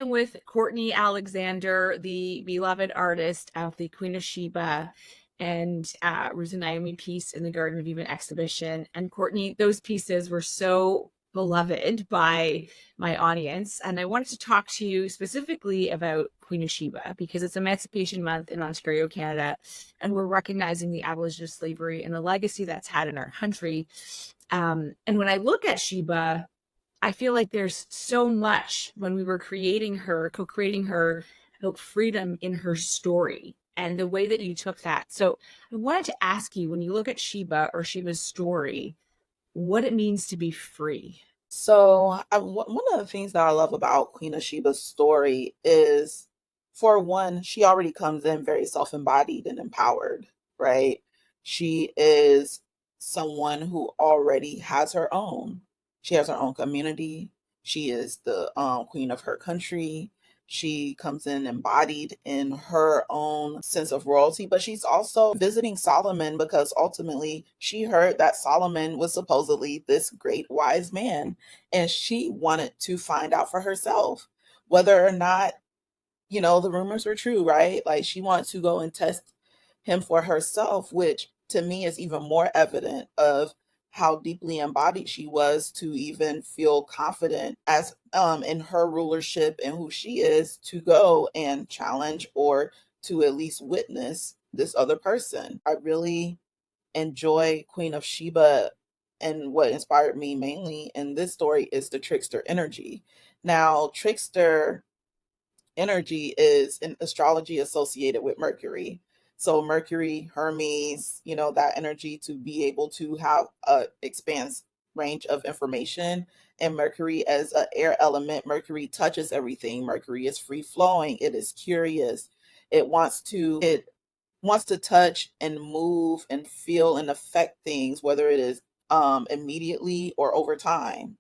with Courtney Alexander, the beloved artist of the Queen of Sheba and Ruth and Naomi piece in the Garden of Eden exhibition. And Courtney, those pieces were so beloved by my audience. And I wanted to talk to you specifically about Queen of Sheba because it's Emancipation Month in Ontario, Canada, and we're recognizing the abolition of slavery and the legacy that's had in our country. And when I look at Sheba, I feel like there's so much when we were creating her, co-creating her, about freedom in her story and the way that you took that. So I wanted to ask you, when you look at Sheba or Sheba's story, what it means to be free. One of the things that I love about Queen of Sheba's story is, for one, she already comes in very self-embodied and empowered, right? She is someone who already has her own. She has her own community. She is the queen of her country. She comes in embodied in her own sense of royalty, but she's also visiting Solomon because ultimately she heard that Solomon was supposedly this great wise man. And she wanted to find out for herself whether or not, the rumors were true, right? Like she wanted to go and test him for herself, which to me is even more evident of how deeply embodied she was to even feel confident as in her rulership and who she is to go and challenge or to at least witness this other person. I really enjoy Queen of Sheba, and what inspired me mainly in this story is the trickster energy. Now, trickster energy is in astrology associated with Mercury. So Mercury, Hermes, that energy to be able to have a expanse range of information. And Mercury as an air element, Mercury touches everything. Mercury is free flowing. It is curious. It wants to touch and move and feel and affect things, whether it is immediately or over time.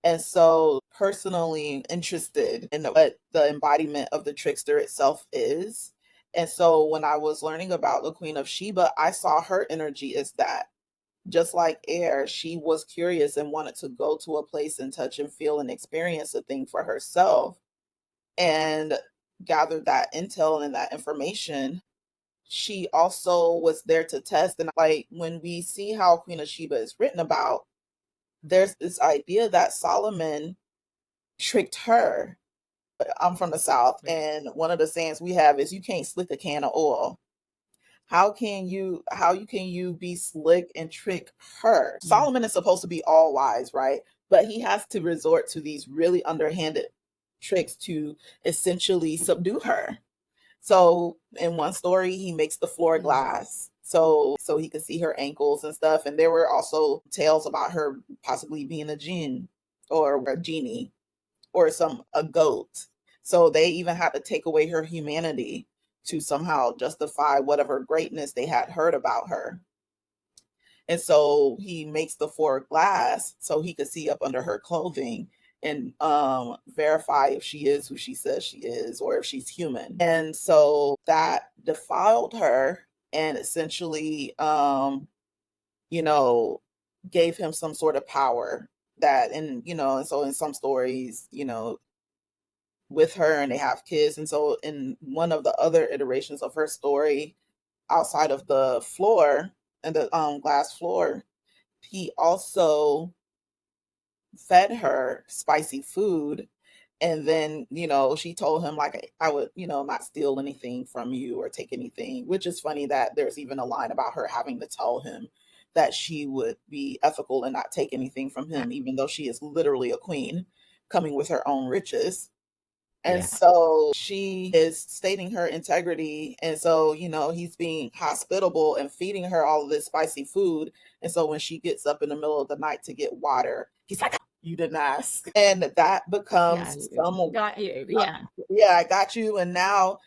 And so, personally interested in what the embodiment of the trickster itself is. And so, when I was learning about the Queen of Sheba, I saw her energy as that. Just like air, she was curious and wanted to go to a place and touch and feel and experience a thing for herself and gather that intel and that information. She also was there to test. And like when we see how Queen of Sheba is written about, there's this idea that Solomon tricked her. I'm from the South, and one of the sayings we have is you can't slick a can of oil. How you be slick and trick her? Mm. Solomon is supposed to be all wise, right? But he has to resort to these really underhanded tricks to essentially subdue her. So in one story, he makes the floor Mm. glass so he could see her ankles and stuff. And there were also tales about her possibly being a jinn or a genie or a goat. So they even had to take away her humanity to somehow justify whatever greatness they had heard about her. And so he makes the floor glass so he could see up under her clothing and verify if she is who she says she is or if she's human. And so that defiled her and essentially, you know, gave him some sort of power that, and so in some stories, with her and they have kids. And so in one of the other iterations of her story, outside of the floor and the glass floor, he also fed her spicy food. And then, she told him, like, I would, not steal anything from you or take anything, which is funny that there's even a line about her having to tell him that she would be ethical and not take anything from Yeah. him, even though she is literally a queen coming with her own riches. And Yeah. so she is stating her integrity. And so, he's being hospitable and feeding her all of this spicy food. And so when she gets up in the middle of the night to get water, he's like, you didn't ask. And that Yeah. becomes Got you. Yeah. yeah, I got you. And now,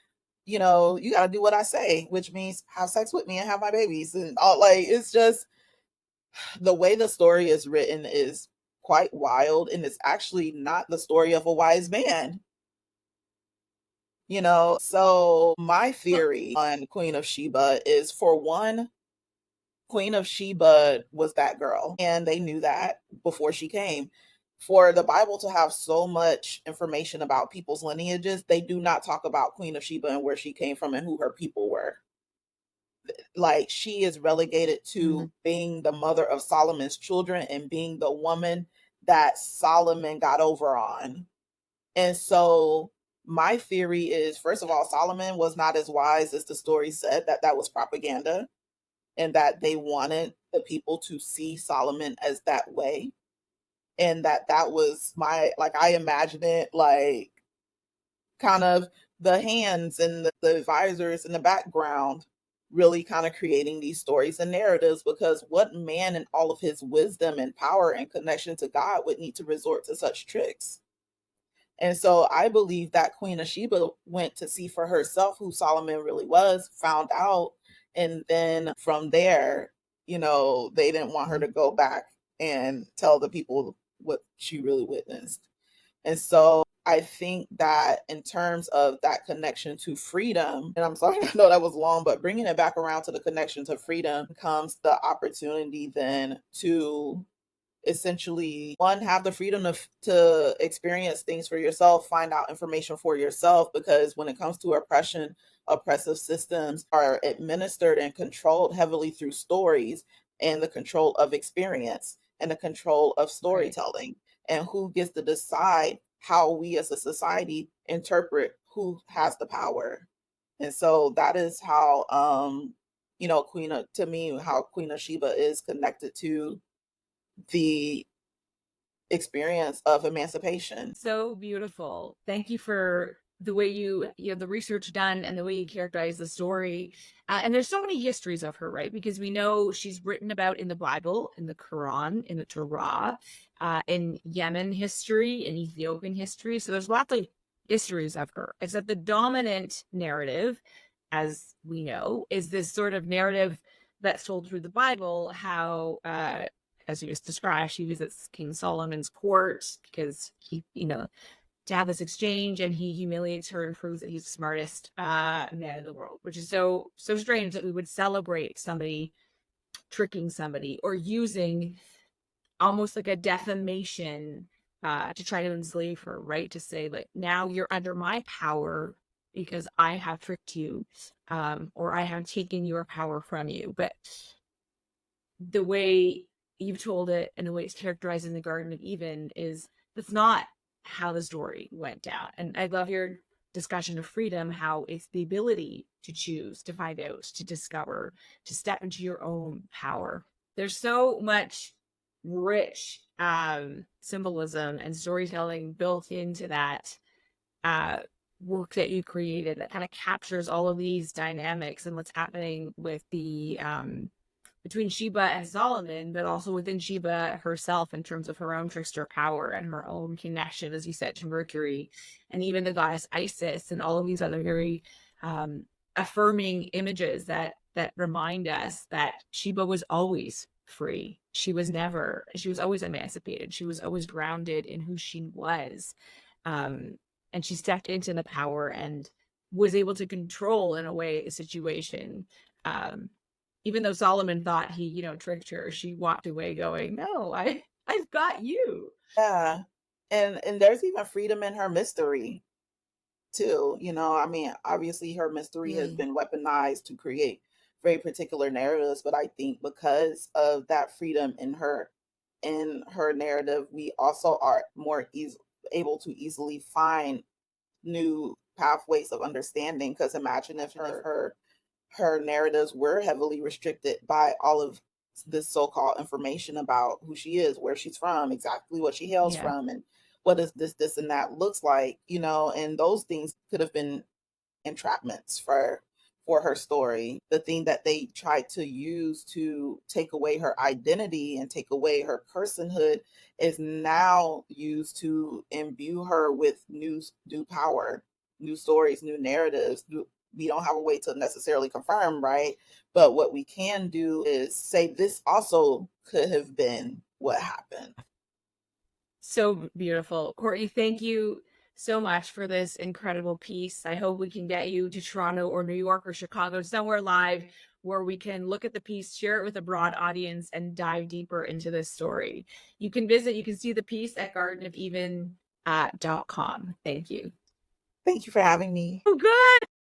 you got to do what I say, which means have sex with me and have my babies. And all, like, it's just the way the story is written is quite wild. And it's actually not the story of a wise man. So my Well, theory on Queen of Sheba is, for one, Queen of Sheba was that girl, and they knew that before she came. For the Bible to have so much information about people's lineages, they do not talk about Queen of Sheba and where she came from and who her people were. Like, she is relegated Mm-hmm. to being the mother of Solomon's children and being the woman that Solomon got over on. And so my theory is, first of all, Solomon was not as wise as the story said, that was propaganda, and that they wanted the people to see Solomon as that way. And that was my, like, I imagine it like kind of the hands and the advisors in the background really kind of creating these stories and narratives, because what man in all of his wisdom and power and connection to God would need to resort to such tricks? And so I believe that Queen of Sheba went to see for herself who Solomon really was, found out, and then from there, they didn't want her to go back and tell the people what she really witnessed. And so I think that in terms of that connection to freedom, and I'm sorry, I know that was long, but bringing it back around to the connection to freedom comes the opportunity then to essentially, one, have the freedom to experience things for yourself, find out information for yourself, because when it comes to oppression, oppressive systems are administered and controlled heavily through stories and the control of experience and the control of Right. storytelling, and who gets to decide how we as a society interpret who has the power. And so that is how to me, how Queen of Sheba is connected to the experience of emancipation. So beautiful. Thank you for the way you have the research done and the way you characterize the story. And there's so many histories of her, right? Because we know she's written about in the Bible, in the Quran, in the Torah, in Yemen history, in Ethiopian history. So there's lots of histories of her. Except the dominant narrative, as we know, is this sort of narrative that's told through the Bible, how as you just described, she was at King Solomon's court because he, to have this exchange, and he humiliates her and proves that he's the smartest man in the world, which is so strange that we would celebrate somebody tricking somebody or using almost like a defamation to try to enslave her, right? To say, like, now you're under my power because I have tricked you, or I have taken your power from you. But the way you've told it and the way it's characterized in the Garden of Eden is that's not how the story went down. And I love your discussion of freedom, how it's the ability to choose, to find out, to discover, to step into your own power. There's so much rich symbolism and storytelling built into that uh, work that you created that kind of captures all of these dynamics and what's happening with the between Sheba and Solomon, but also within Sheba herself in terms of her own trickster power and her own connection, as you said, to Mercury, and even the goddess Isis, and all of these other very affirming images that remind us that Sheba was always free. She was always emancipated. She was always grounded in who she was. And she stepped into the power and was able to control, in a way, a situation. Even though Solomon thought he, tricked her, she walked away going, "No, I've got you." Yeah. And there's even freedom in her mystery too. I mean, obviously her mystery has Mm. been weaponized to create very particular narratives, but I think because of that freedom in her narrative, we also are more able to easily find new pathways of understanding. Because imagine if her narratives were heavily restricted by all of this so-called information about who she is, where she's from, exactly what she hails Yeah. from, and what is this and that looks like, and those things could have been entrapments for her story. The thing that they tried to use to take away her identity and take away her personhood is now used to imbue her with new power, new stories, new narratives. We don't have a way to necessarily confirm, right? But what we can do is say this also could have been what happened. So beautiful. Courtney, thank you so much for this incredible piece. I hope we can get you to Toronto or New York or Chicago, somewhere live where we can look at the piece, share it with a broad audience, and dive deeper into this story. You can see the piece at gardenofeven.com. Thank you. Thank you for having me. Oh, good.